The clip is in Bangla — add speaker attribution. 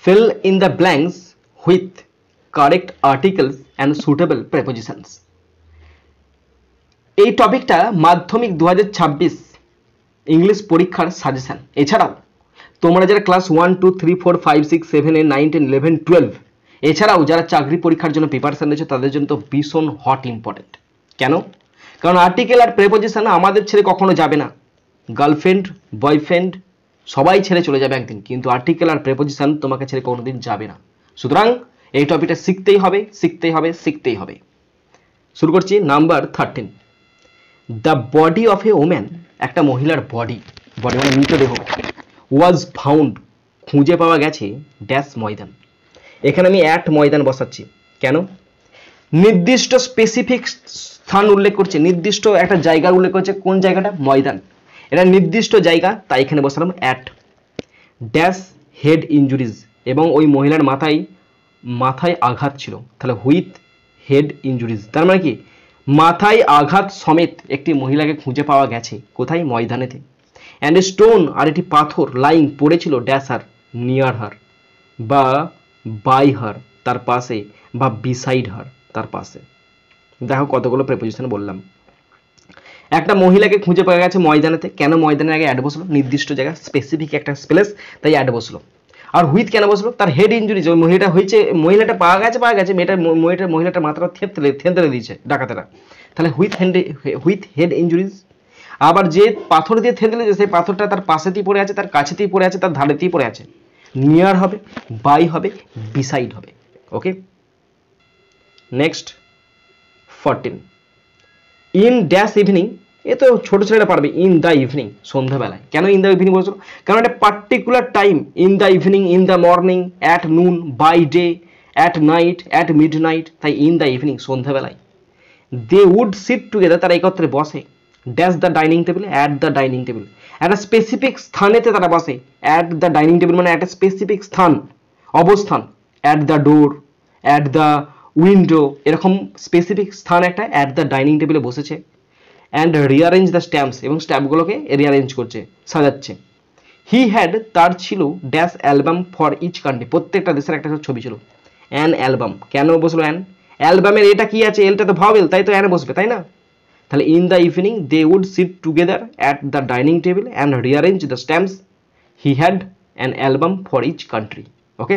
Speaker 1: fill in the blanks with correct articles and suitable prepositions. এই টপিকটা মাধ্যমিক 2026 ইংলিশ পরীক্ষার সাজেশন। এছাড়াও তোমরা যারা ক্লাস 1 2 3 4 5 6 7 8 9 10 11 12 এছাড়াও যারা চাকরি পরীক্ষার জন্য প্রিপারেশন নিচ্ছে তাদের জন্য তো ভীষণ হট ইম্পর্টেন্ট। কেন? কারণ আর্টিকেল আর প্রেপোজিশন আমাদের ছেড়ে কখনো যাবে না। গার্লফ্রেন্ড বয়ফ্রেন্ড সবাই ছেড়ে চলে যাবে একদিন, কিন্তু আর্টিকেল আর প্রেপোজিশন তোমাকে ছেড়ে কোনোদিন যাবে না। সুতরাং এই টপিকটা শিখতেই হবে শিখতেই হবে শিখতেই হবে। শুরু করছি number 13। The body of a woman, একটা মহিলার বডি বডি মানে মৃতদেহ, ওয়াজ ফাউন্ড খুঁজে পাওয়া গেছে ড্যাশ ময়দান। এখানে আমি অ্যাট ময়দান বসাচ্ছি। কেন? নির্দিষ্ট স্পেসিফিক স্থান উল্লেখ করছে, নির্দিষ্ট একটা জায়গার উল্লেখ করছে। কোন জায়গাটা? ময়দান। এটা নির্দিষ্ট জায়গা, তাই এখানে বসালাম অ্যাট। ড্যাশ হেড ইঞ্জুরিজ, এবং ওই মহিলার মাথায় আঘাত ছিল, তাহলে হুইথ হেড ইঞ্জুরিজ। তার মানে কি মাথায় আঘাত সমেত একটি মহিলাকে খুঁজে পাওয়া গেছে। কোথায়? ময়দানেতে। অ্যান্ড স্টোন, আর একটি পাথর, লাইং পড়েছিল ড্যাশ হার, নিয়ার হার বা বাই হার তার পাশে, বা বিসাইড হার তার পাশে। দেখো কতগুলো প্রেপোজিশন বললাম। একটা মহিলাকে খুঁজে পাওয়া গেছে ময়দানেতে। কেন ময়দানের আগে অ্যাড বসলো? নির্দিষ্ট জায়গা, স্পেসিফিক একটা প্লেস, তাই অ্যাড বসলো। আর হুইথ কেন বসলো? তার হেড ইঞ্জুরিজ, ওই মহিলাটা পাওয়া গেছে মহিলাটার মাথাটা থেতলে দিয়েছে ডাকাতেরা, তাহলে হুইথ হেড ইঞ্জুরিজ। আবার যে পাথর দিয়ে থেতলে দিয়েছে সেই পাথরটা তার পাশেতেই পড়ে আছে, তার কাছেতেই পড়ে আছে, তার ধারেতেই পড়ে আছে। নিয়ার হবে, বাই হবে, বিসাইড হবে। ওকে, নেক্সট 14। ইন ড্যাশ ইভিনিং, এ তো ছোট ছেলেরা পারবে। ইন দ্য ইভিনিং, সন্ধ্যাবেলায়। কেন ইন দ্য ইভিনিং বলছিল? কারণ একটা particular time, in the evening, in the morning, at noon, by day, at night, at midnight, তাই ইন দ্য ইভিনিং, সন্ধ্যাবেলায়। দে উড সিট টুগেদার, তারা একত্রে বসে। Dash the dining table, at the dining table, একটা স্পেসিফিক স্থানেতে তারা বসে। অ্যাট দ্য ডাইনিং টেবিল মানে একটা স্পেসিফিক স্থান, অবস্থান। At the door, at the window, এরকম স্পেসিফিক স্থান একটা অ্যাট দ্য ডাইনিং টেবিলে বসেছে। অ্যান্ড রিয়ারেঞ্জ দ্য স্ট্যাম্পস, এবং স্ট্যাম্পগুলোকে রিয়ারেঞ্জ করছে, সাজাচ্ছে। হি হ্যাড, তার ছিল dash album for each country, প্রত্যেকটা দেশের একটা ছবি ছিল। অ্যান অ্যালবাম, কেন বসলো অ্যান? অ্যালবামের এটা কি আছে? এলটা তো ভাওয়েল, তাই তো অ্যানে বসবে, তাই না? তাহলে in the evening they would sit together at the dining table and rearrange the stamps. He had an album for each country. Okay,